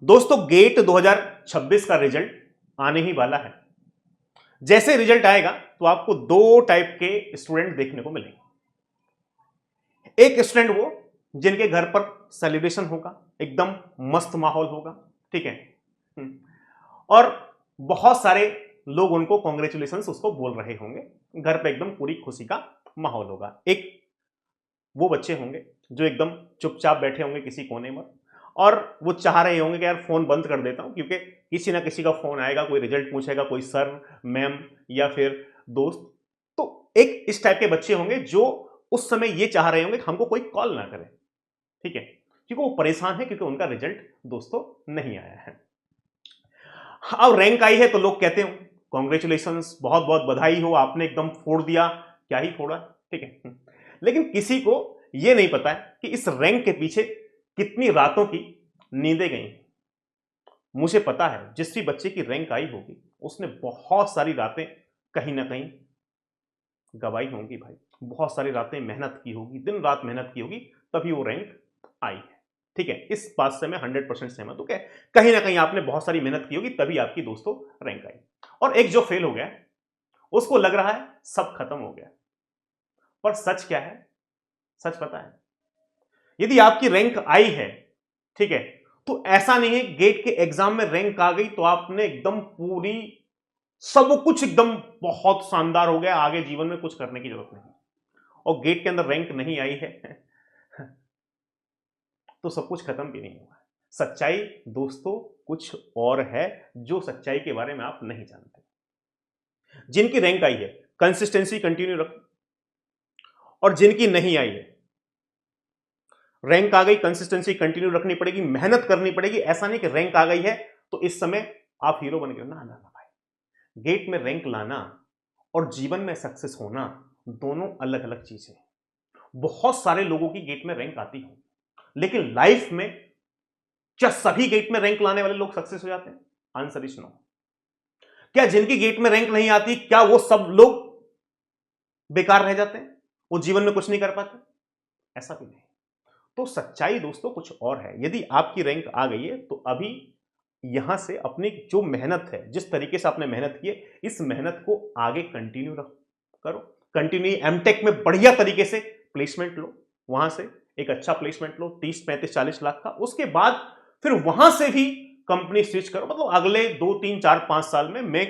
दोस्तों गेट 2026 का रिजल्ट आने ही वाला है। जैसे रिजल्ट आएगा तो आपको दो टाइप के स्टूडेंट देखने को मिलेंगे। एक स्टूडेंट वो जिनके घर पर सेलिब्रेशन होगा, एकदम मस्त माहौल होगा, ठीक है। और बहुत सारे लोग उनको कॉन्ग्रेचुलेशंस उसको बोल रहे होंगे, घर पे एकदम पूरी खुशी का माहौल होगा। एक वो बच्चे होंगे जो एकदम चुपचाप बैठे होंगे किसी कोने में, और वो चाह रहे होंगे कि यार फोन बंद कर देता हूं क्योंकि किसी ना किसी का फोन आएगा, कोई रिजल्ट पूछेगा, कोई सर मैम या फिर दोस्त। तो एक इस टाइप के बच्चे होंगे जो उस समय ये चाह रहे होंगे कि हमको कोई कॉल ना करे, ठीक है, क्योंकि वो परेशान है क्योंकि उनका रिजल्ट दोस्तों नहीं आया है। अब रैंक आई है तो लोग कहते हो कॉन्ग्रेचुलेशंस, बहुत बहुत बधाई हो, आपने एकदम फोड़ दिया। क्या ही फोड़ा, ठीक है। लेकिन किसी को यह नहीं पता है कि इस रैंक के पीछे कितनी रातों की नींदें गई। मुझे पता है जिस भी बच्चे की रैंक आई होगी उसने बहुत सारी रातें कहीं ना कहीं गवाई होंगी भाई, बहुत सारी रातें मेहनत की होगी, दिन रात मेहनत की होगी, तभी वो रैंक आई है, ठीक है। इस बात से मैं 100% सहमत हूं कि कहीं ना कहीं आपने बहुत सारी मेहनत की होगी तभी आपकी दोस्तों रैंक आई। और एक जो फेल हो गया उसको लग रहा है सब खत्म हो गया, पर सच क्या है, सच पता है, यदि आपकी रैंक आई है, ठीक है, तो ऐसा नहीं है गेट के एग्जाम में रैंक आ गई तो आपने एकदम पूरी सब कुछ एकदम बहुत शानदार हो गया, आगे जीवन में कुछ करने की जरूरत नहीं। और गेट के अंदर रैंक नहीं आई है तो सब कुछ खत्म भी नहीं हुआ है। सच्चाई दोस्तों कुछ और है जो सच्चाई के बारे में आप नहीं जानते। जिनकी रैंक आई है कंसिस्टेंसी कंटिन्यू रखो, और जिनकी नहीं आई है रैंक आ गई, कंसिस्टेंसी कंटिन्यू रखनी पड़ेगी, मेहनत करनी पड़ेगी। ऐसा नहीं कि रैंक आ गई है तो इस समय आप हीरो बन गए, ना ना ना भाई। गेट में रैंक लाना और जीवन में सक्सेस होना दोनों अलग अलग चीजें हैं। बहुत सारे लोगों की गेट में रैंक आती हो, लेकिन लाइफ में क्या सभी गेट में रैंक लाने वाले लोग सक्सेस हो जाते हैं? Answer is no. क्या जिनकी गेट में रैंक नहीं आती क्या वो सब लोग बेकार रह जाते हैं, वो जीवन में कुछ नहीं कर पाते? ऐसा भी नहीं। तो सच्चाई दोस्तों कुछ और है। यदि आपकी रैंक आ गई है तो अभी यहां से अपनी जो मेहनत है, जिस तरीके से आपने मेहनत की है, इस मेहनत को आगे कंटिन्यू करो। कंटिन्यू एमटेक में बढ़िया तरीके से प्लेसमेंट लो, वहां से एक अच्छा प्लेसमेंट लो 30 35 40 लाख का। उसके बाद फिर वहां से भी कंपनी स्विच करो। मतलब अगले 2 3 4 5 साल में मैं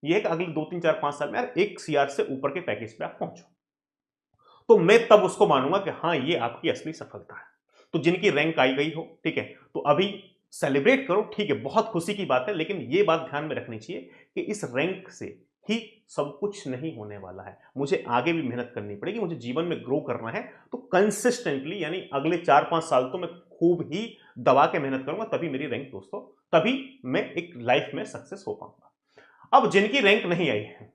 ये कि अगले 2 3 4 5 साल में यार 1 CR से ऊपर के पैकेज पे आप पहुंचो, तो मैं तब उसको मानूंगा कि हाँ ये आपकी असली सफलता है। तो जिनकी रैंक आई गई हो, ठीक है, तो अभी सेलिब्रेट करो, ठीक है, बहुत खुशी की बात है। लेकिन ये बात ध्यान में रखनी चाहिए कि इस रैंक से ही सब कुछ नहीं होने वाला है। मुझे आगे भी मेहनत करनी पड़ेगी, मुझे जीवन में ग्रो करना है। तो कंसिस्टेंटली यानी अगले 4 5 साल तो मैं खूब ही दबा के मेहनत करूंगा, तभी मेरी रैंक दोस्तों, तभी मैं एक लाइफ में सक्सेस हो पाऊंगा। अब जिनकी रैंक नहीं आई है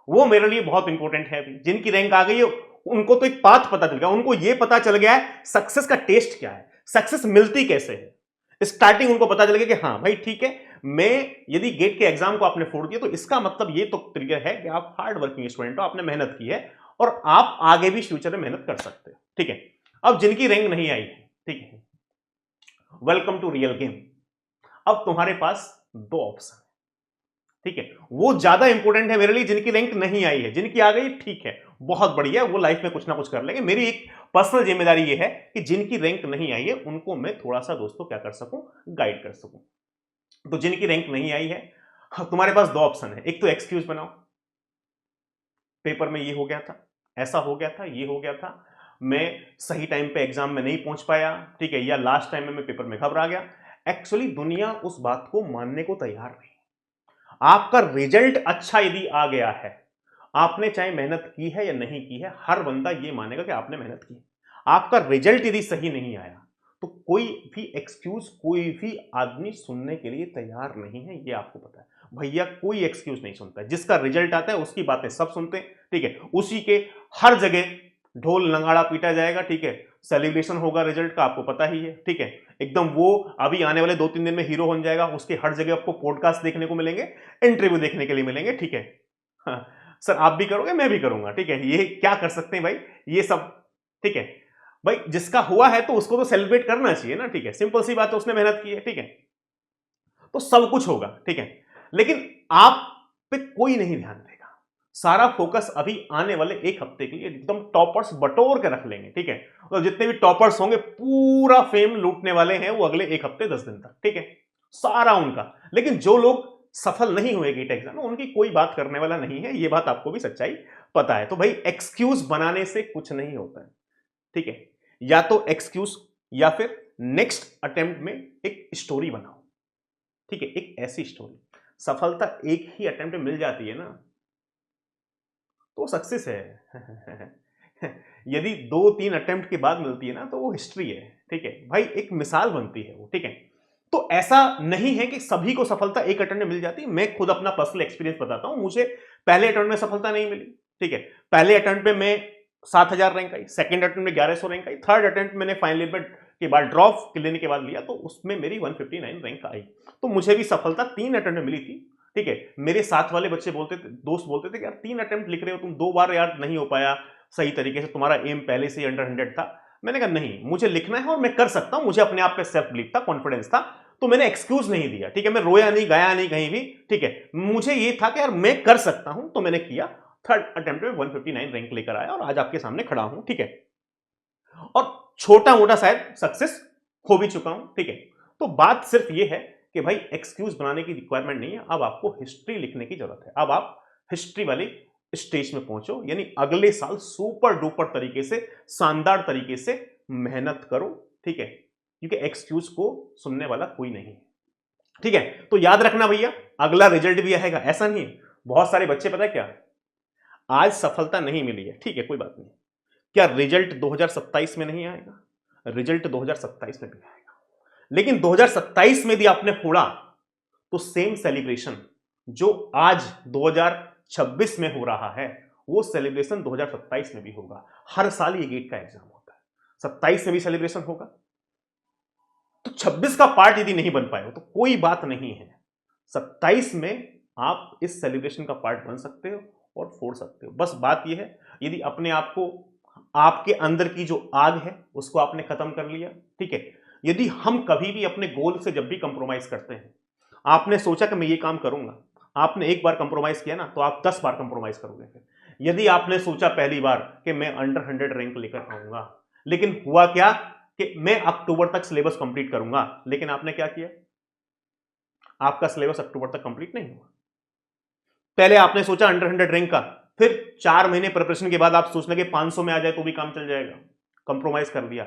वो मेरे लिए बहुत इंपॉर्टेंट है। अभी जिनकी रैंक आ गई है उनको तो एक पाथ पता चल गया, उनको ये पता चल गया है सक्सेस का टेस्ट क्या है, सक्सेस मिलती कैसे है। स्टार्टिंग उनको पता चल गया कि हाँ भाई ठीक है, मैं यदि गेट के एग्जाम को आपने फोड़ दिया तो इसका मतलब ये तो क्लियर है कि आप हार्ड वर्किंग स्टूडेंट हो, आपने मेहनत की है और आप आगे भी फ्यूचर में मेहनत कर सकते हो, ठीक है। अब जिनकी रैंक नहीं आई है, ठीक है, वेलकम टू रियल गेम। अब तुम्हारे पास दो ऑप्शन, ठीक है, वो ज्यादा इंपॉर्टेंट है मेरे लिए। जिनकी रैंक नहीं आई है, जिनकी आ गई ठीक है, बहुत बढ़िया, वो लाइफ में कुछ ना कुछ कर लेंगे। मेरी एक पर्सनल जिम्मेदारी ये है कि जिनकी रैंक नहीं आई है उनको मैं थोड़ा सा दोस्तों क्या कर सकूं, गाइड कर सकूं। तो जिनकी रैंक नहीं आई है, तुम्हारे पास दो ऑप्शन है। एक तो एक्सक्यूज बनाओ, पेपर में ये हो गया था, ऐसा हो गया था, ये हो गया था, मैं सही टाइम पे एग्जाम में नहीं पहुंच पाया, ठीक है, या लास्ट टाइम में मैं पेपर में घबरा गया। एक्चुअली दुनिया उस बात को मानने को तैयार नहीं। आपका रिजल्ट अच्छा यदि आ गया है, आपने चाहे मेहनत की है या नहीं की है, हर बंदा ये मानेगा कि आपने मेहनत की। आपका रिजल्ट यदि सही नहीं आया तो कोई भी एक्सक्यूज, कोई भी आदमी सुनने के लिए तैयार नहीं है, ये आपको पता है भैया। कोई एक्सक्यूज नहीं सुनता है, जिसका रिजल्ट आता है उसकी बातें सब सुनते हैं, ठीक है, उसी के हर जगह ढोल नगाड़ा पीटा जाएगा, ठीक है, सेलिब्रेशन होगा रिजल्ट का, आपको पता ही है, ठीक है, एकदम वो अभी आने वाले 2 3 दिन में हीरो बन जाएगा। उसके हर जगह आपको पॉडकास्ट देखने को मिलेंगे, इंटरव्यू देखने के लिए मिलेंगे, ठीक है। हाँ, सर आप भी करोगे, मैं भी करूंगा, ठीक है, ये क्या कर सकते हैं भाई, ये सब, ठीक है। भाई जिसका हुआ है तो उसको तो सेलिब्रेट करना चाहिए ना, ठीक है, सिंपल सी बात है, उसने मेहनत की है, ठीक है, तो सब कुछ होगा, ठीक है, लेकिन आप पे कोई नहीं ध्यान देगा। सारा फोकस अभी आने वाले एक हफ्ते के लिए एकदम टॉपर्स बटोर के रख लेंगे, ठीक है, और जितने भी टॉपर्स होंगे पूरा फेम लूटने वाले हैं वो अगले एक हफ्ते 10 दिन तक, ठीक है, सारा उनका। लेकिन जो लोग सफल नहीं हुए गेट एग्जाम में उनकी कोई बात करने वाला नहीं है, ये बात आपको भी सच्चाई पता है। तो भाई एक्सक्यूज बनाने से कुछ नहीं होता है, ठीक है, या तो एक्सक्यूज या फिर नेक्स्ट अटेम्प्ट में एक स्टोरी बनाओ, ठीक है, एक ऐसी स्टोरी। सफलता एक ही अटेम्प्ट में मिल जाती है ना तो सक्सेस है। यदि 2-3 अटेम्प्ट के बाद मिलती है ना तो वो हिस्ट्री है, ठीक है भाई, एक मिसाल बनती है वो, ठीक है। तो ऐसा नहीं है कि सभी को सफलता एक अटेम्प्ट में मिल जाती है। मैं खुद अपना पर्सनल एक्सपीरियंस बताता हूं, मुझे पहले अटेम्प्ट में सफलता नहीं मिली, ठीक है, पहले अटेम्प्ट में मैं 7,000 रैंक आई, सेकंड अटेम्प्ट में 1100 रैंक आई, थर्ड अटेम्प्ट मैंने फाइनल ईयर के बाद ड्रॉप लेने के बाद लिया तो उसमें मेरी 159 रैंक आई। तो मुझे भी सफलता 3 अटेम्प्ट में मिली थी, ठीक है। मेरे साथ वाले बच्चे बोलते थे, दोस्त बोलते थे कि यार 3 अटेम्प्ट लिख रहे हो तुम, 2 बार यार नहीं हो पाया सही तरीके से, तुम्हारा एम पहले से अंडर 100 था। मैंने कहा नहीं, मुझे लिखना है और मैं कर सकता हूं, मुझे अपने आप पे सेल्फ बिलीफ था, कॉन्फिडेंस था, तो मैंने एक्सक्यूज नहीं दिया, ठीक है, मैं रोया नहीं, गया नहीं कहीं भी, ठीक है, मुझे ये था कि यार मैं कर सकता हूं, तो मैंने किया। थर्ड अटेम्प्ट में 159 रैंक लेकर आया और आज आपके सामने खड़ा हूं, ठीक है, और छोटा मोटा शायद सक्सेस हो भी चुका हूं, ठीक है। तो बात सिर्फ ये है कि भाई एक्सक्यूज बनाने की रिक्वायरमेंट नहीं है, अब आपको हिस्ट्री लिखने की जरूरत है। अब आप हिस्ट्री वाली स्टेज में पहुंचो, यानी अगले साल सुपर डुपर तरीके से, शानदार तरीके से मेहनत करो, ठीक है, क्योंकि एक्सक्यूज को सुनने वाला कोई नहीं है, ठीक है। तो याद रखना भैया, अगला रिजल्ट भी आएगा, ऐसा नहीं है। बहुत सारे बच्चे पता है क्या, आज सफलता नहीं मिली है, ठीक है, कोई बात नहीं, क्या रिजल्ट 2027 में नहीं आएगा? रिजल्ट 2027 में भी आएगा, लेकिन 2027 में भी आपने फोड़ा तो सेम सेलिब्रेशन जो आज 2026 में हो रहा है वो सेलिब्रेशन 2027 में भी होगा। हर साल ये गेट का एग्जाम होता है, 27 में भी सेलिब्रेशन होगा, तो 26 का पार्ट यदि नहीं बन पाए हो तो कोई बात नहीं है, 27 में आप इस सेलिब्रेशन का पार्ट बन सकते हो और फोड़ सकते हो। बस बात यह है, यदि अपने आप को, आपके अंदर की जो आग है उसको आपने खत्म कर लिया, ठीक है। यदि हम कभी भी अपने गोल से जब भी कंप्रोमाइज करते हैं, आपने सोचा कि मैं ये काम करूंगा, आपने एक बार कंप्रोमाइज किया ना तो आप 10 बार कंप्रोमाइज करोगे। फिर यदि आपने सोचा पहली बार कि मैं अंडर 100 रैंक लेकर आऊंगा, लेकिन हुआ क्या कि मैं अक्टूबर तक सिलेबस कंप्लीट करूंगा, लेकिन आपने क्या किया, आपका सिलेबस अक्टूबर तक कंप्लीट नहीं हुआ। पहले आपने सोचा अंडर 100 रैंक का, फिर 4 महीने प्रिपरेशन के बाद आप सोचने के 500 में आ जाए तो भी काम चल जाएगा, कंप्रोमाइज कर दिया।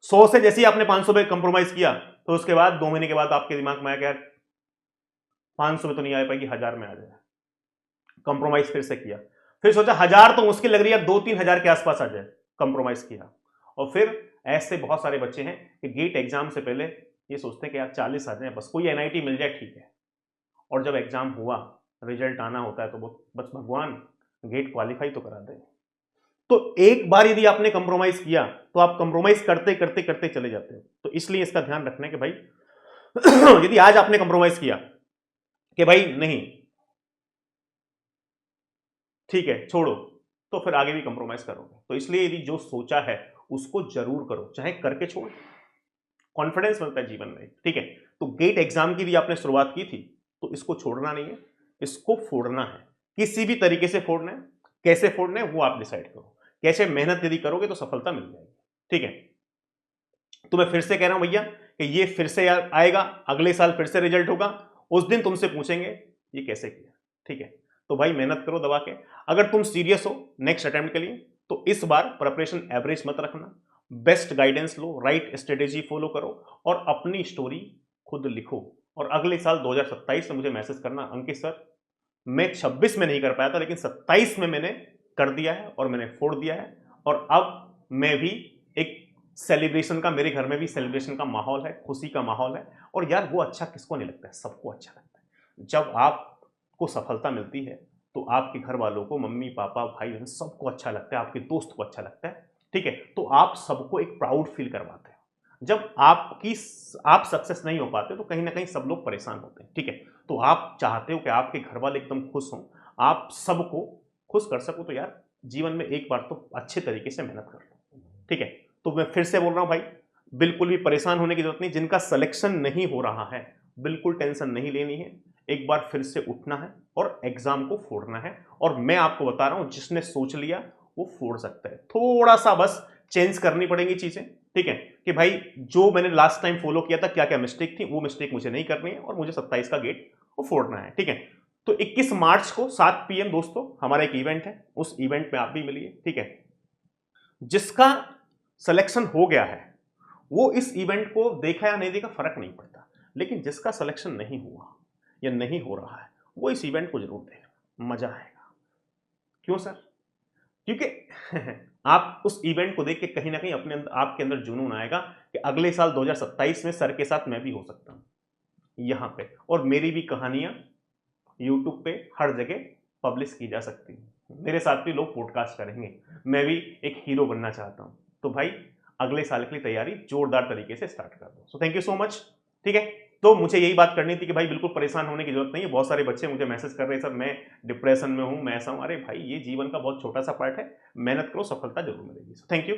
100 से जैसे ही आपने 500 पे कंप्रोमाइज किया तो उसके बाद 2 महीने के बाद आपके दिमाग में आया कि यार 500 में तो नहीं आ पाएगी, 1000 में आ जाए, कंप्रोमाइज फिर से किया, फिर सोचा 1000 तो मुश्किल लग रही है, 2-3 हजार के आसपास आ जाए, कंप्रोमाइज किया। और फिर ऐसे बहुत सारे बच्चे हैं कि गेट एग्जाम से पहले ये सोचते हैं कि यार 40 आ जाए, बस कोई एनआईटी मिल जाए, ठीक है, और जब एग्जाम हुआ, रिजल्ट आना होता है तो वो बस भगवान गेट क्वालिफाई तो करा दे। तो एक बार यदि आपने कंप्रोमाइज किया तो आप कंप्रोमाइज करते करते करते चले जाते हो। तो इसलिए इसका ध्यान रखना कि भाई यदि आज आपने कंप्रोमाइज किया कि भाई नहीं ठीक है छोड़ो, तो फिर आगे भी कंप्रोमाइज करोगे। तो इसलिए यदि जो सोचा है उसको जरूर करो, चाहे करके छोड़ो, कॉन्फिडेंस मिलता है जीवन में, ठीक है। तो गेट एग्जाम की भी आपने शुरुआत की थी तो इसको छोड़ना नहीं है, इसको फोड़ना है, किसी भी तरीके से फोड़ना है। कैसे फोड़ना है वो आप डिसाइड करो, कैसे मेहनत यदि करोगे तो सफलता मिल जाएगी, ठीक है। तो मैं फिर से कह रहा हूं भैया कि ये फिर से आएगा, अगले साल फिर से रिजल्ट होगा, उस दिन तुमसे पूछेंगे ये कैसे किया, ठीक है। तो भाई मेहनत करो दबा के। अगर तुम सीरियस हो नेक्स्ट अटेम्प्ट के लिए तो इस बार प्रिपरेशन एवरेज मत रखना, बेस्ट गाइडेंस लो, राइट स्ट्रेटेजी फॉलो करो और अपनी स्टोरी खुद लिखो। और अगले साल 2027 में मुझे मैसेज करना, अंकित सर मैं 26 में नहीं कर पाया था लेकिन 27 में मैंने कर दिया है और मैंने फोड़ दिया है, और अब मैं भी एक सेलिब्रेशन का, मेरे घर में भी सेलिब्रेशन का माहौल है, खुशी का माहौल है। और यार वो अच्छा किसको नहीं लगता है, सबको अच्छा लगता है। जब आपको सफलता मिलती है तो आपके घर वालों को, मम्मी पापा भाई बहन सबको अच्छा लगता है, आपके दोस्त को अच्छा लगता है, ठीक है। तो आप सबको एक प्राउड फील करवाते हैं। जब आप सक्सेस नहीं हो पाते तो कहीं ना कहीं सब लोग परेशान होते हैं, ठीक है। तो आप चाहते हो कि आपके घर वाले एकदम खुश हों, आप सबको खुश कर सको, तो यार जीवन में एक बार तो अच्छे तरीके से मेहनत कर लो, ठीक है। तो मैं फिर से बोल रहा हूं भाई, बिल्कुल भी परेशान होने की जरूरत नहीं। जिनका सिलेक्शन नहीं हो रहा है बिल्कुल टेंशन नहीं लेनी है, एक बार फिर से उठना है और एग्जाम को फोड़ना है। और मैं आपको बता रहा हूं, जिसने सोच लिया वो फोड़ सकता है। थोड़ा सा बस चेंज करनी पड़ेंगी चीजें, ठीक है, कि भाई जो मैंने लास्ट टाइम फॉलो किया था, क्या क्या मिस्टेक थी, वो मिस्टेक मुझे नहीं करनी है और मुझे 27 का गेट वो फोड़ना है, ठीक है। तो 21 मार्च को 7 PM दोस्तों हमारा एक इवेंट है, उस इवेंट में आप भी मिलिए, ठीक है। जिसका सिलेक्शन हो गया है वो इस इवेंट को देखा या नहीं देखा फर्क नहीं पड़ता, लेकिन जिसका सिलेक्शन नहीं हुआ या नहीं हो रहा है वो इस इवेंट को जरूर देखेगा, मजा आएगा। क्यों सर? क्योंकि आप उस इवेंट को देख के कहीं ना कहीं अपने अंदर, आपके अंदर जुनून आएगा कि अगले साल 2027 में सर के साथ मैं भी हो सकता हूं यहां पे, और मेरी भी कहानियां यूट्यूब पे हर जगह पब्लिश की जा सकती है। मेरे साथ भी लोग पॉडकास्ट करेंगे, मैं भी एक हीरो बनना चाहता हूं। तो भाई अगले साल के लिए तैयारी जोरदार तरीके से स्टार्ट कर दो। So thank you so much, ठीक है। तो मुझे यही बात करनी थी कि भाई बिल्कुल परेशान होने की जरूरत नहीं है। बहुत सारे बच्चे मुझे मैसेज कर रहे हैं, सर मैं डिप्रेशन में हूं, मैं ऐसा हूं। अरे भाई ये जीवन का बहुत छोटा सा पार्ट है, मेहनत करो, सफलता जरूर मिलेगी। So thank you.